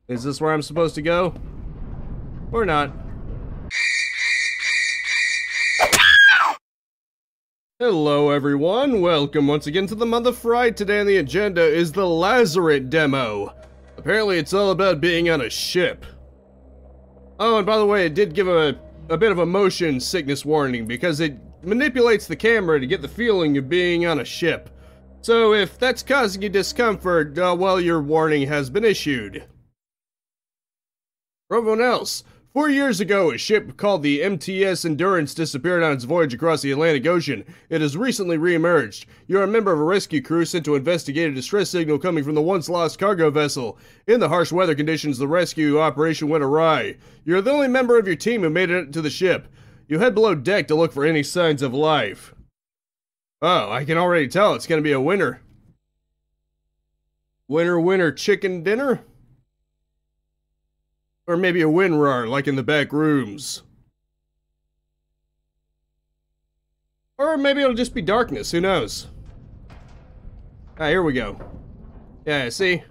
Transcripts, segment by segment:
Is this where I'm supposed to go? Or not? Hello everyone, welcome once again to the month of Friday. Today on the agenda is the Lazaret demo. Apparently it's all about being on a ship. Oh, and by the way, it did give a bit of a motion sickness warning because it manipulates the camera to get the feeling of being on a ship. So if that's causing you discomfort, well, your warning has been issued. For everyone else, 4 years ago, a ship called the MTS Endurance disappeared on its voyage across the Atlantic Ocean. It has recently re-emerged. You're a member of a rescue crew sent to investigate a distress signal coming from the once-lost cargo vessel. In the harsh weather conditions, the rescue operation went awry. You're the only member of your team who made it to the ship. You head below deck to look for any signs of life. Oh, I can already tell it's gonna be a winner. Winner, winner, chicken dinner? Or maybe a WinRAR, like in the back rooms. Or maybe it'll just be darkness, who knows? Ah, here we go. Yeah, see?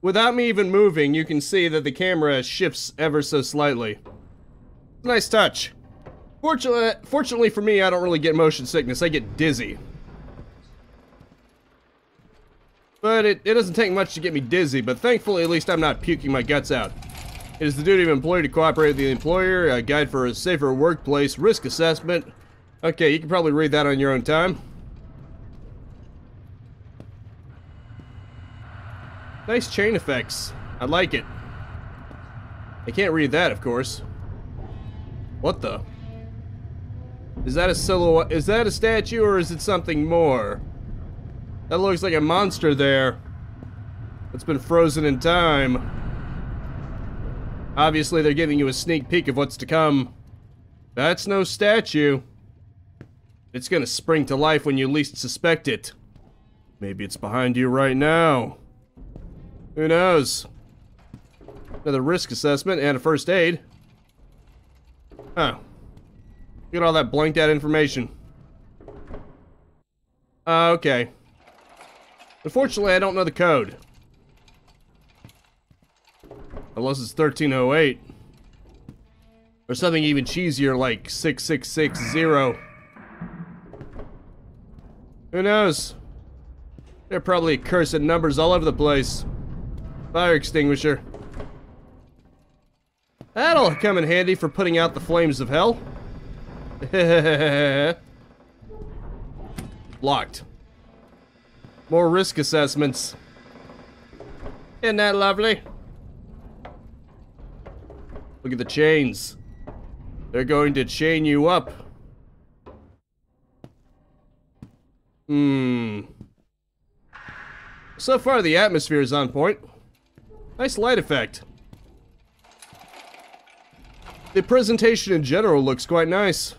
Without me even moving, you can see that the camera shifts ever so slightly. Nice touch. Fortunately for me, I don't really get motion sickness, I get dizzy. But it doesn't take much to get me dizzy, but thankfully at least I'm not puking my guts out. It is the duty of an employee to cooperate with the employer, a guide for a safer workplace, risk assessment. Okay, you can probably read that on your own time. Nice chain effects. I like it. I can't read that, of course. What the? Is that a silhouette? Is that a statue or is it something more? That looks like a monster there. It's been frozen in time. Obviously, they're giving you a sneak peek of what's to come. That's no statue. It's gonna spring to life when you least suspect it. Maybe it's behind you right now. Who knows? Another risk assessment and a first aid. Huh. Look at all that blanked out information. Okay. Unfortunately, I don't know the code. Unless it's 1308. Or something even cheesier like 6660. Who knows? There are probably cursed numbers all over the place. Fire extinguisher. That'll come in handy for putting out the flames of hell. Locked. More risk assessments. Isn't that lovely? Look at the chains. They're going to chain you up. So far, the atmosphere is on point. Nice light effect. The presentation in general looks quite nice.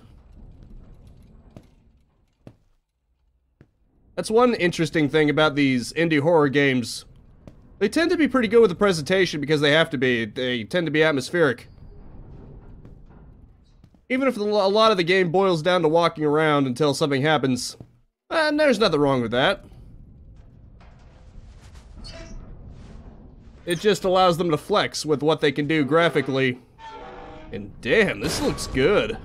That's one interesting thing about these indie horror games. They tend to be pretty good with the presentation because they have to be. They tend to be atmospheric. Even if a lot of the game boils down to walking around until something happens. And there's nothing wrong with that. It just allows them to flex with what they can do graphically. And damn, this looks good.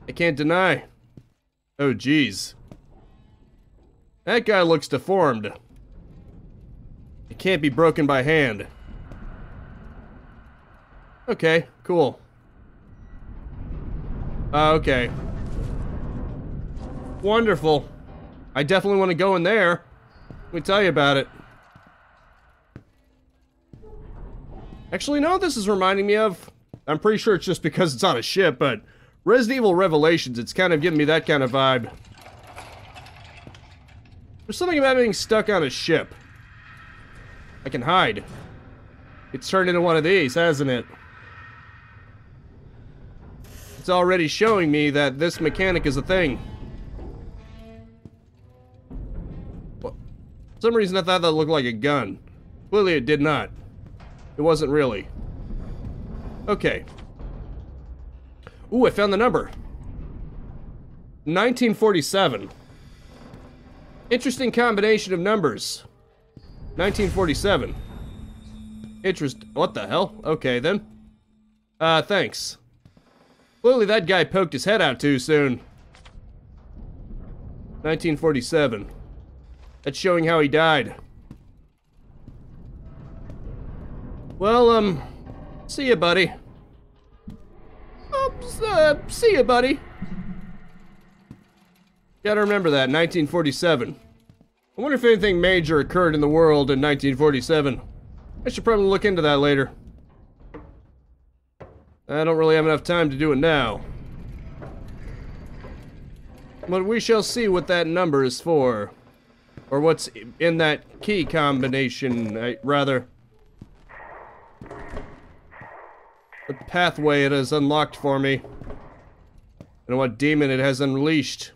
I can't deny. Oh geez. That guy looks deformed. It can't be broken by hand. Okay, cool. Okay. Wonderful. I definitely want to go in there. Let me tell you about it. Actually, you know what this is reminding me of? I'm pretty sure it's just because it's on a ship, but Resident Evil Revelations, it's kind of giving me that kind of vibe. There's something about being stuck on a ship. I can hide. It's turned into one of these, hasn't it? It's already showing me that this mechanic is a thing. For some reason I thought that looked like a gun. Clearly it did not. It wasn't really. Okay. Ooh, I found the number. 1947. Interesting combination of numbers. 1947. What the hell? Okay, then. Thanks. Clearly that guy poked his head out too soon. 1947. That's showing how he died. Well, see ya, buddy. See ya, buddy. Gotta remember that, 1947. I wonder if anything major occurred in the world in 1947. I should probably look into that later. I don't really have enough time to do it now. But we shall see what that number is for. Or what's in that key combination, rather. The pathway it has unlocked for me. And what demon it has unleashed.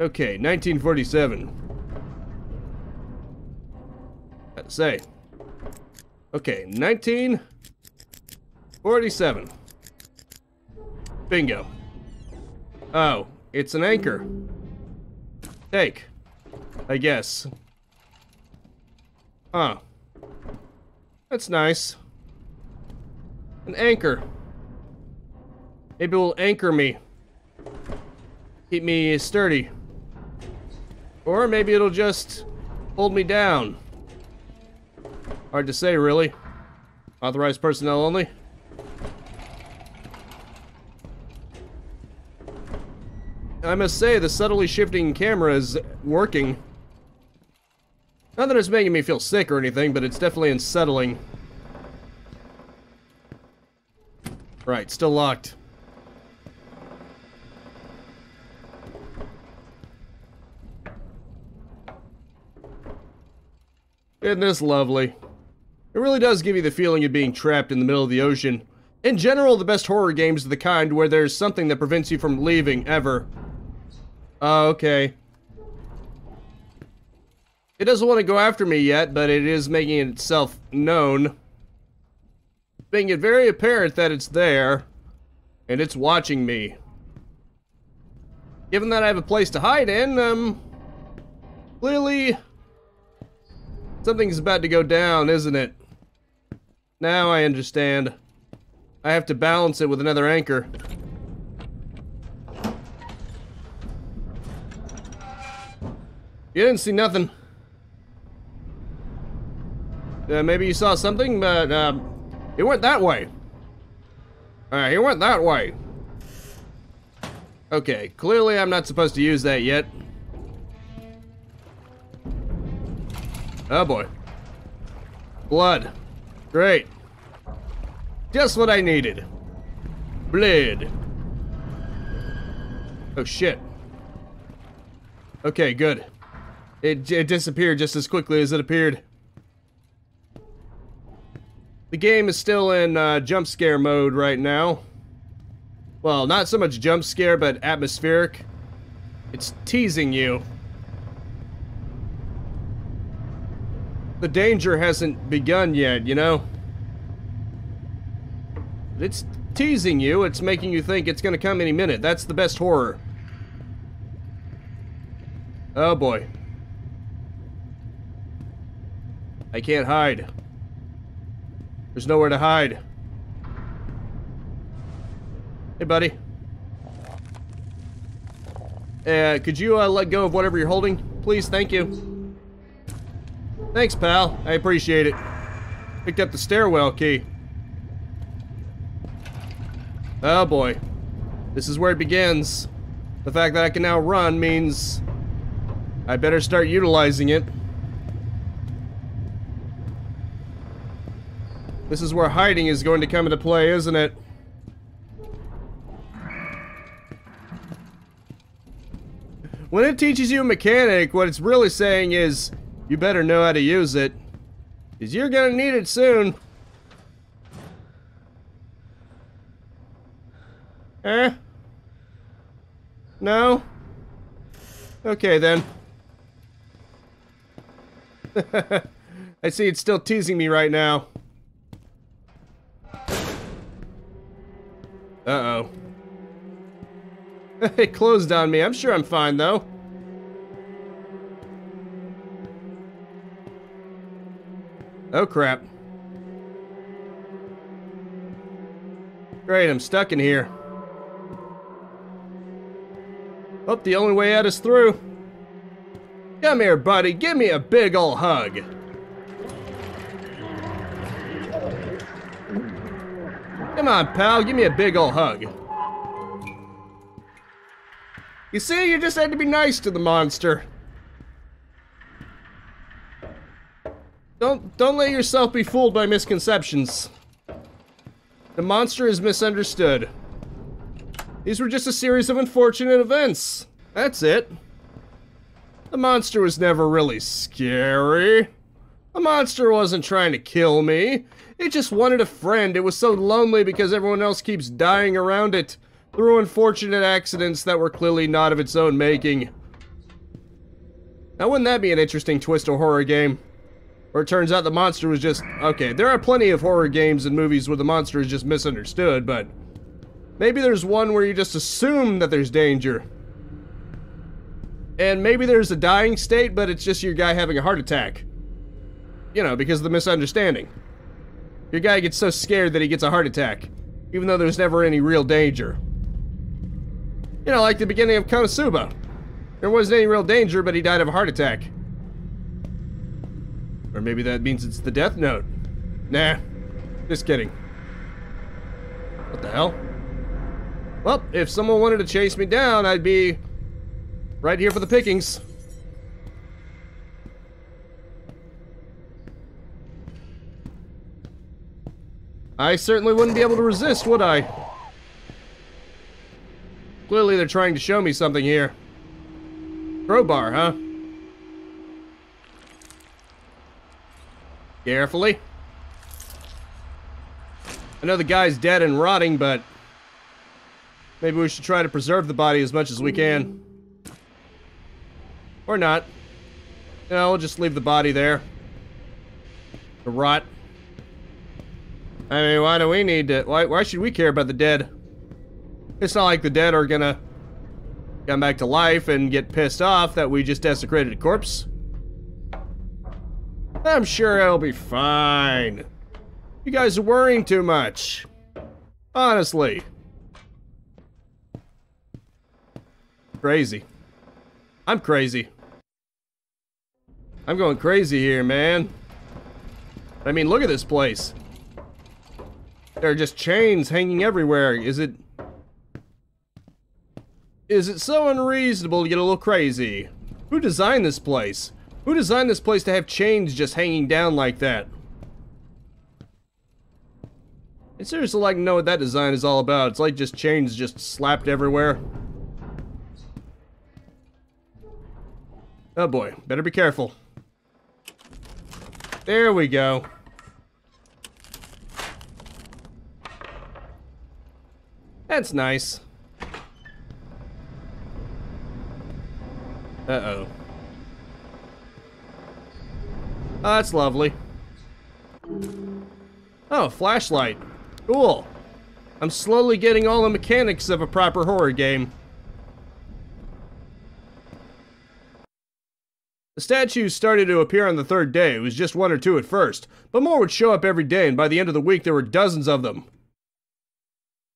Okay, 1947. Let's say. Okay, 1947. Bingo. Oh, it's an anchor. Take. I guess. Huh. That's nice. An anchor. Maybe it will anchor me. Keep me sturdy. Or maybe it'll just hold me down. Hard to say, really. Authorized personnel only. I must say, the subtly shifting camera is working. Not that it's making me feel sick or anything, but it's definitely unsettling. Right, still locked. Isn't this lovely? It really does give you the feeling of being trapped in the middle of the ocean. In general, the best horror games are the kind where there's something that prevents you from leaving, ever. Oh, okay. It doesn't want to go after me yet, but it is making itself known. Making it very apparent that it's there, and it's watching me. Given that I have a place to hide in, clearly something's about to go down, isn't it? Now I understand. I have to balance it with another anchor. You didn't see nothing. Maybe you saw something, but it went that way. It went that way. Okay, clearly I'm not supposed to use that yet. Oh boy. Blood. Great. Just what I needed. Blood. Oh shit. Okay, good. It disappeared just as quickly as it appeared. The game is still in jump scare mode right now. Well, not so much jump scare, but atmospheric. It's teasing you. The danger hasn't begun yet, you know? It's teasing you. It's making you think it's gonna come any minute. That's the best horror. Oh boy. I can't hide. There's nowhere to hide. Hey, buddy. Could you let go of whatever you're holding? Please, thank you. Thanks, pal. I appreciate it. Picked up the stairwell key. Oh boy. This is where it begins. The fact that I can now run means I better start utilizing it. This is where hiding is going to come into play, isn't it? When it teaches you a mechanic, what it's really saying is, you better know how to use it, because you're gonna need it soon. Eh? No? Okay then. I see it's still teasing me right now. Uh-oh. It closed on me. I'm sure I'm fine, though. Oh, crap. Great, I'm stuck in here. Oh, the only way out is through. Come here, buddy. Give me a big ol' hug. Come on, pal. Give me a big ol' hug. You see, you just had to be nice to the monster. Don't let yourself be fooled by misconceptions. The monster is misunderstood. These were just a series of unfortunate events. That's it. The monster was never really scary. The monster wasn't trying to kill me. It just wanted a friend. It was so lonely because everyone else keeps dying around it through unfortunate accidents that were clearly not of its own making. Now, wouldn't that be an interesting twist to a horror game? Where it turns out the monster was just... Okay, there are plenty of horror games and movies where the monster is just misunderstood, but... maybe there's one where you just assume that there's danger. And maybe there's a dying state, but it's just your guy having a heart attack. You know, because of the misunderstanding. Your guy gets so scared that he gets a heart attack, even though there's never any real danger. You know, like the beginning of Konosuba. There wasn't any real danger, but he died of a heart attack. Or maybe that means it's the Death Note. Nah, just kidding. What the hell? Well, if someone wanted to chase me down, I'd be right here for the pickings. I certainly wouldn't be able to resist, would I? Clearly they're trying to show me something here. Crowbar, huh? Carefully. I know the guy's dead and rotting, but maybe we should try to preserve the body as much as we can. Or not. You know, we'll just leave the body there to rot. I mean, why do we need to... Why should we care about the dead? It's not like the dead are gonna come back to life and get pissed off that we just desecrated a corpse. I'm sure it'll be fine. You guys are worrying too much. Honestly. Crazy. I'm crazy. I'm going crazy here, man. I mean, look at this place. There are just chains hanging everywhere. Is it so unreasonable to get a little crazy? Who designed this place? Who designed this place to have chains just hanging down like that? I seriously like to know what that design is all about. It's like just chains just slapped everywhere. Oh boy, better be careful. There we go. That's nice. Uh-oh. Oh, that's lovely. Oh, flashlight. Cool. I'm slowly getting all the mechanics of a proper horror game. The statues started to appear on the third day. It was just one or two at first, but more would show up every day, and by the end of the week there were dozens of them.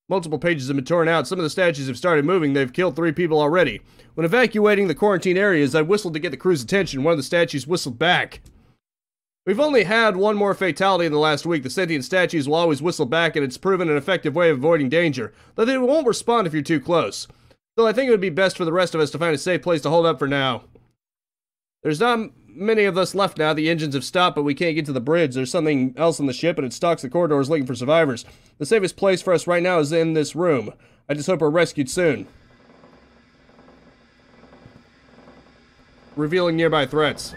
Multiple pages have been torn out. Some of the statues have started moving. They've killed 3 people already. When evacuating the quarantine areas, I whistled to get the crew's attention. One of the statues whistled back. We've only had one more fatality in the last week. The sentient statues will always whistle back, and it's proven an effective way of avoiding danger, though they won't respond if you're too close. So I think it would be best for the rest of us to find a safe place to hold up for now. There's not many of us left now. The engines have stopped, but we can't get to the bridge. There's something else on the ship, and it stalks the corridors looking for survivors. The safest place for us right now is in this room. I just hope we're rescued soon. Revealing nearby threats.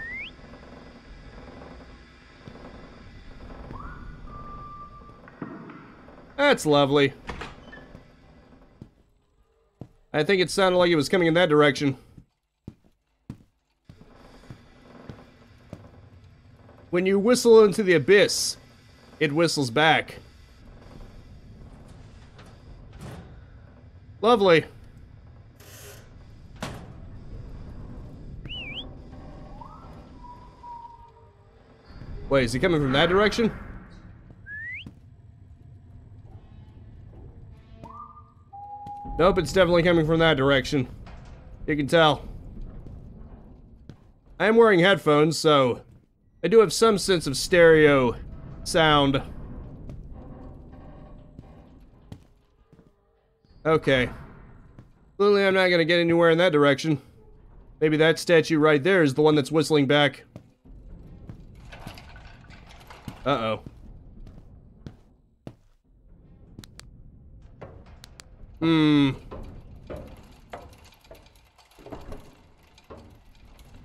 That's lovely. I think it sounded like it was coming in that direction. When you whistle into the abyss, it whistles back. Lovely. Wait, is he coming from that direction? Nope, it's definitely coming from that direction. You can tell. I am wearing headphones, so I do have some sense of stereo sound. Okay. Clearly I'm not gonna get anywhere in that direction. Maybe that statue right there is the one that's whistling back. Uh-oh.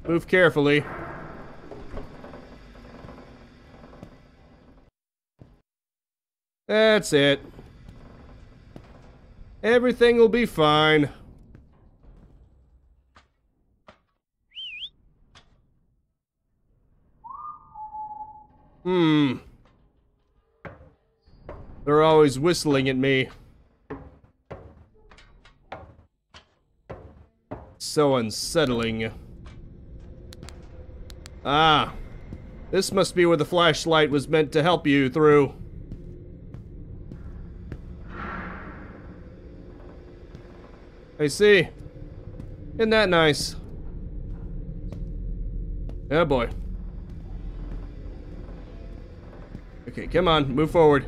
Move carefully. That's it. Everything will be fine. They're always whistling at me. So unsettling. Ah. This must be where the flashlight was meant to help you through. I see. Isn't that nice? Oh boy. Okay, come on, move forward.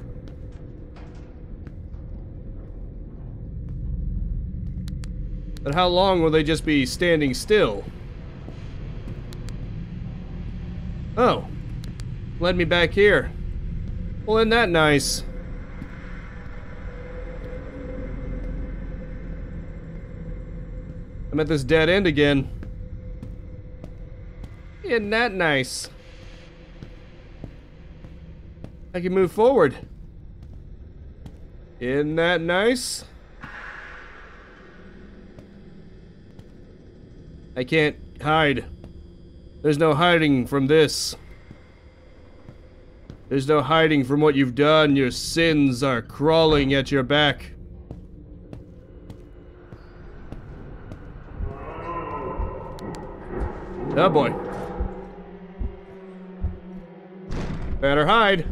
But how long will they just be standing still? Oh. Led me back here. Well, isn't that nice? I'm at this dead end again. Isn't that nice? I can move forward. Isn't that nice? I can't hide. There's no hiding from this. There's no hiding from what you've done. Your sins are crawling at your back. Oh boy. Better hide.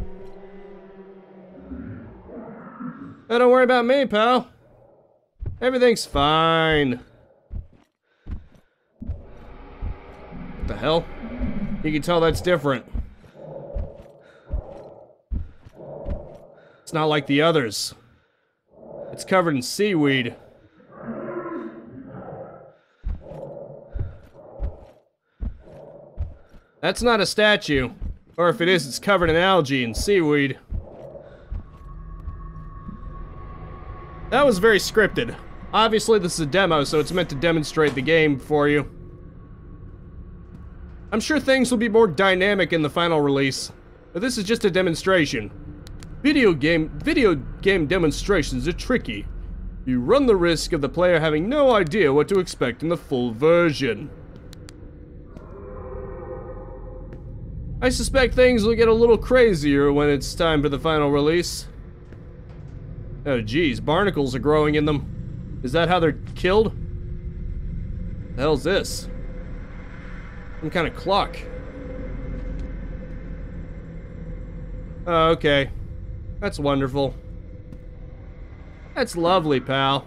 Oh, don't worry about me, pal. Everything's fine. What the hell? You can tell that's different. It's not like the others. It's covered in seaweed. That's not a statue. Or if it is, it's covered in algae and seaweed. That was very scripted. Obviously this is a demo, so it's meant to demonstrate the game for you. I'm sure things will be more dynamic in the final release, but this is just a demonstration. Video game demonstrations are tricky. You run the risk of the player having no idea what to expect in the full version. I suspect things will get a little crazier when it's time for the final release. Oh geez, barnacles are growing in them. Is that how they're killed? The hell's this? Some kind of clock. Oh, okay. That's wonderful. That's lovely, pal.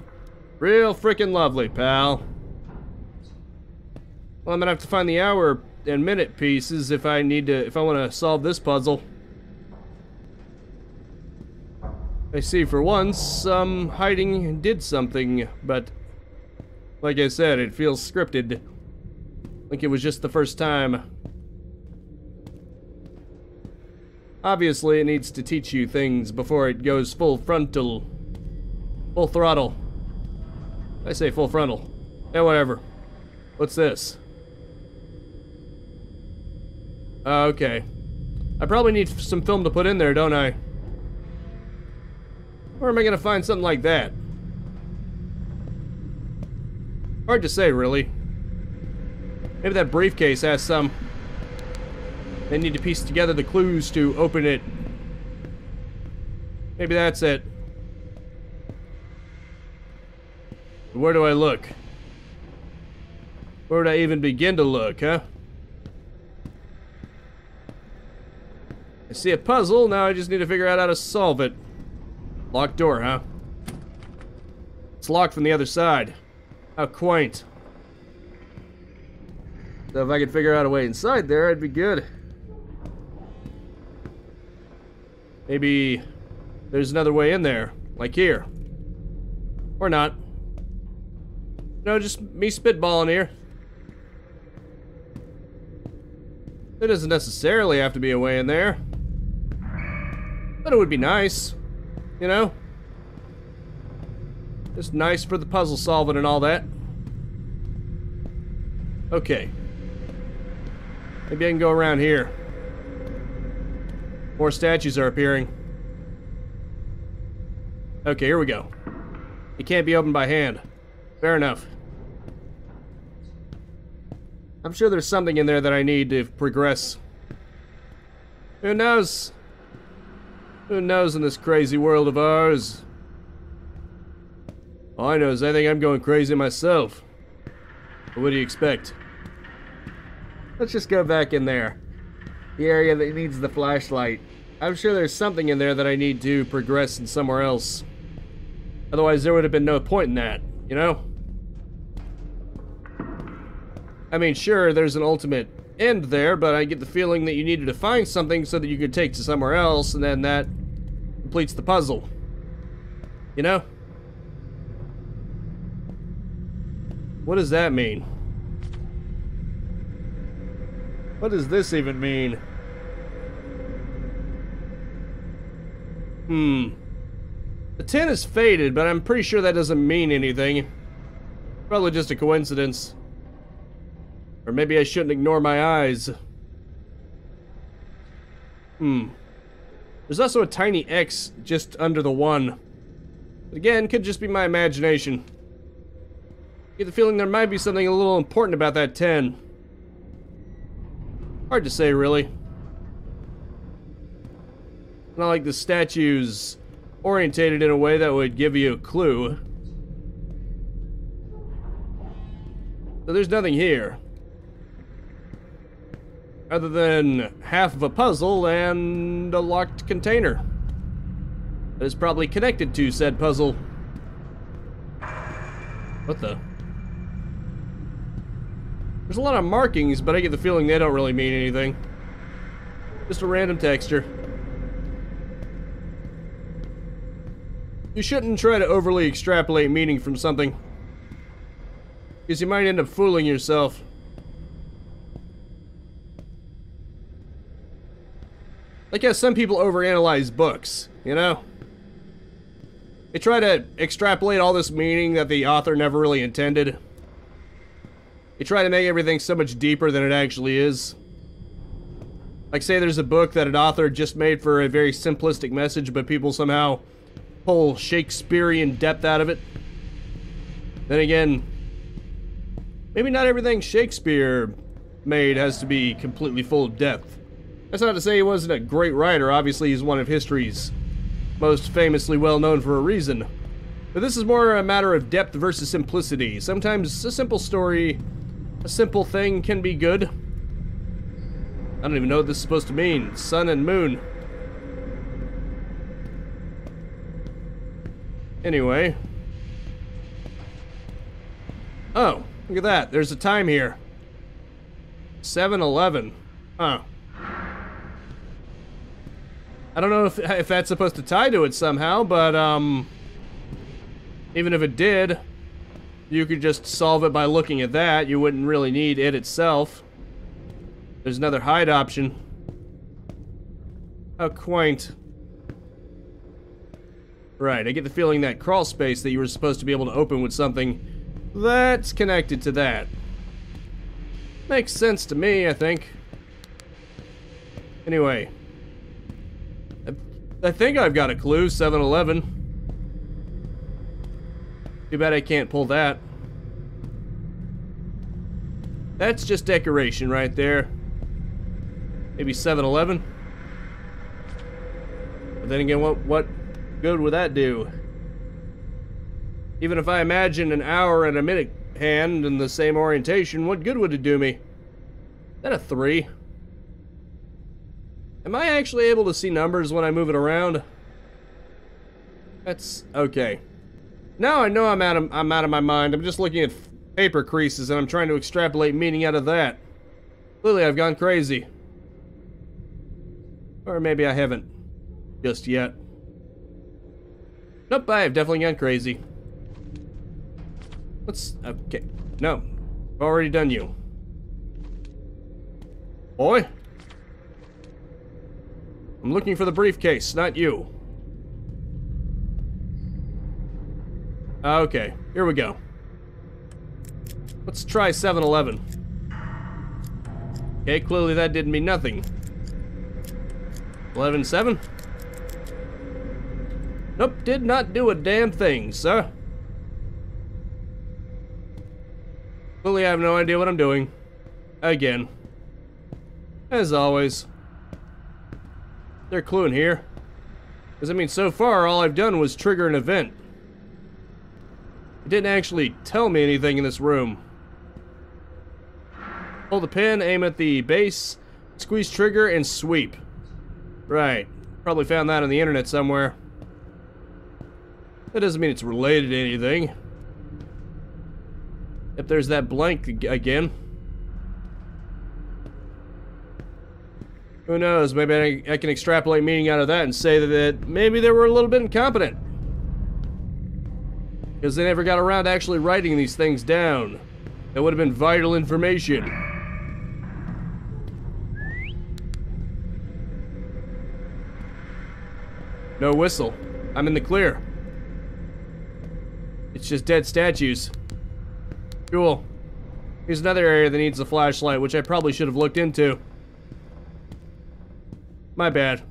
Real freaking lovely, pal. Well, I'm gonna have to find the hour and minute pieces if I want to solve this puzzle. I see for once, hiding did something, but like I said, it feels scripted. Like it was just the first time. Obviously, it needs to teach you things before it goes full throttle. I say full frontal. Yeah, whatever. What's this? Okay. I probably need some film to put in there, don't I? Where am I gonna find something like that? Hard to say, really. Maybe that briefcase has some. They need to piece together the clues to open it. Maybe that's it. Where do I look? Where would I even begin to look, huh? I see a puzzle, now I just need to figure out how to solve it. Locked door, huh? It's locked from the other side. How quaint. So if I could figure out a way inside there, I'd be good. Maybe there's another way in there, like here. Or not. No, just me spitballing here. There doesn't necessarily have to be a way in there. But it would be nice, you know? Just nice for the puzzle solving and all that. Okay. Maybe I can go around here. More statues are appearing. Okay, here we go. It can't be opened by hand. Fair enough. I'm sure there's something in there that I need to progress. Who knows? Who knows in this crazy world of ours? All I know is I think I'm going crazy myself. But what do you expect? Let's just go back in there. The area that needs the flashlight. I'm sure there's something in there that I need to progress in somewhere else. Otherwise there would have been no point in that, you know? I mean, sure, there's an ultimate end there, but I get the feeling that you needed to find something so that you could take to somewhere else, and then that completes the puzzle. You know? What does that mean? What does this even mean? The tin is faded, but I'm pretty sure that doesn't mean anything. Probably just a coincidence. Or maybe I shouldn't ignore my eyes. There's also a tiny X just under the 1. But again, could just be my imagination. I get the feeling there might be something a little important about that 10. Hard to say, really. Not like the statue's orientated in a way that would give you a clue. So there's nothing here. Other than half of a puzzle and a locked container that is probably connected to said puzzle. What the? There's a lot of markings, but I get the feeling they don't really mean anything. Just a random texture. You shouldn't try to overly extrapolate meaning from something, because you might end up fooling yourself. Like how some people overanalyze books, you know? They try to extrapolate all this meaning that the author never really intended. They try to make everything so much deeper than it actually is. Like, say there's a book that an author just made for a very simplistic message, but people somehow pull Shakespearean depth out of it. Then again, maybe not everything Shakespeare made has to be completely full of depth. That's not to say he wasn't a great writer. Obviously, he's one of history's most famously well known for a reason. But this is more a matter of depth versus simplicity. Sometimes a simple story, a simple thing can be good. I don't even know what this is supposed to mean. Sun and moon. Anyway. Oh, look at that. There's a time here. 7-11. Huh. I don't know if that's supposed to tie to it somehow, but even if it did, you could just solve it by looking at that. You wouldn't really need it itself. There's another hide option. How quaint. Right, I get the feeling that crawl space that you were supposed to be able to open with something, that's connected to that. Makes sense to me, I think. Anyway. I think I've got a clue, 7-11. Too bad I can't pull that. That's just decoration right there. Maybe 7-11. But then again, what good would that do? Even if I imagine an hour and a minute hand in the same orientation, what good would it do me? Is that a 3? Am I actually able to see numbers when I move it around? That's okay. Now I know I'm out of my mind. I'm just looking at paper creases and I'm trying to extrapolate meaning out of that. Clearly I've gone crazy. Or maybe I haven't. Just yet. Nope, I have definitely gone crazy. Okay. No. I've already done you. Boy. I'm looking for the briefcase, not you. Okay, here we go. Let's try 7-Eleven. Okay, clearly that didn't mean nothing. 11-7? Nope, did not do a damn thing, sir. Clearly I have no idea what I'm doing. Again. As always. Is there a clue in here? Because, I mean, so far all I've done was trigger an event. It didn't actually tell me anything in this room. Hold the pin, aim at the base, squeeze trigger, and sweep. Right. Probably found that on the internet somewhere. That doesn't mean it's related to anything. If there's that blank again. Who knows, maybe I can extrapolate meaning out of that and say that maybe they were a little bit incompetent. Because they never got around to actually writing these things down. That would have been vital information. No whistle. I'm in the clear. It's just dead statues. Cool. Here's another area that needs a flashlight, which I probably should have looked into. My bad.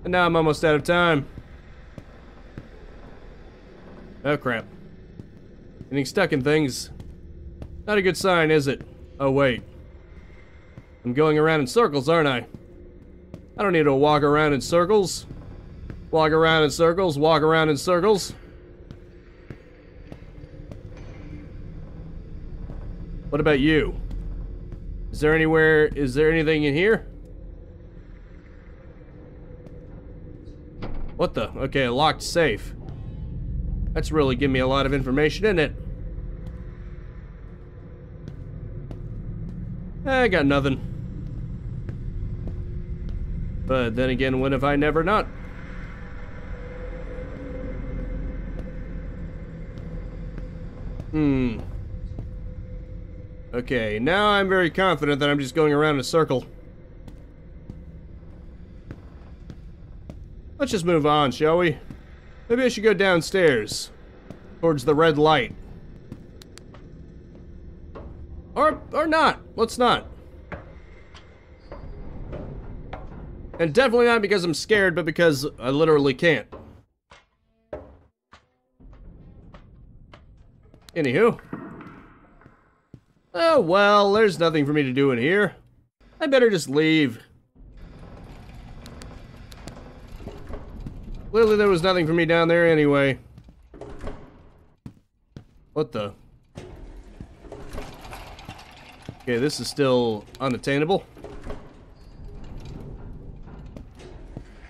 And now I'm almost out of time. Oh crap. Getting stuck in things. Not a good sign, is it? Oh wait. I'm going around in circles, aren't I? I don't need to walk around in circles. Walk around in circles, walk around in circles. What about you? Is there anything in here? What the? Okay, a locked safe. That's really giving me a lot of information, isn't it? I got nothing. But then again, when have I never not? Okay, now I'm very confident that I'm just going around in a circle. Let's just move on, shall we? Maybe I should go downstairs. Towards the red light. Or not. Let's not. And definitely not because I'm scared, but because I literally can't. Anywho. Oh, well, there's nothing for me to do in here. I better just leave. Clearly there was nothing for me down there anyway. What the? Okay, this is still unattainable.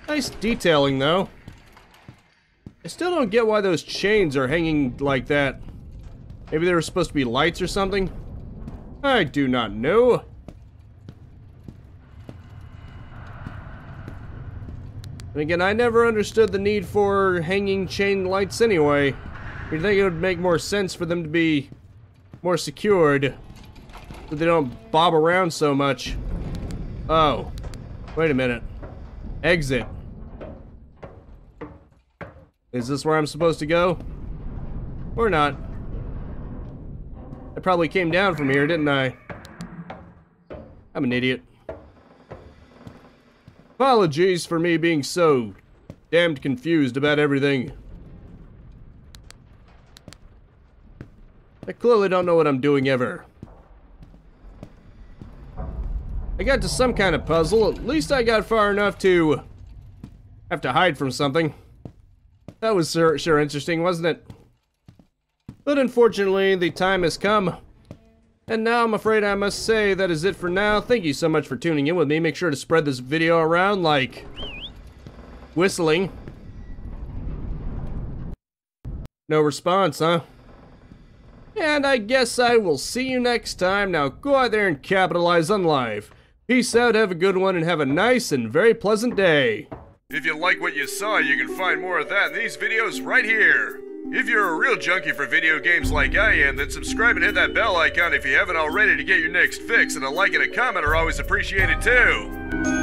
Nice detailing, though. I still don't get why those chains are hanging like that. Maybe they were supposed to be lights or something? I do not know. And again, I never understood the need for hanging chain lights anyway. You'd think it would make more sense for them to be more secured, so they don't bob around so much. Oh, wait a minute. Exit. Is this where I'm supposed to go? Or not? I probably came down from here, didn't I? I'm an idiot. Apologies for me being so damned confused about everything. I clearly don't know what I'm doing ever. I got to some kind of puzzle. At least I got far enough to have to hide from something. That was sure interesting, wasn't it? But unfortunately, the time has come And now I'm afraid I must say that is it for now. Thank you so much for tuning in with me. Make sure to spread this video around like whistling. No response, huh? And I guess I will see you next time. Now go out there and capitalize on life. Peace out, have a good one, and have a nice and very pleasant day. If you like what you saw, you can find more of that in these videos right here. If you're a real junkie for video games like I am, then subscribe and hit that bell icon if you haven't already to get your next fix, and a like and a comment are always appreciated too.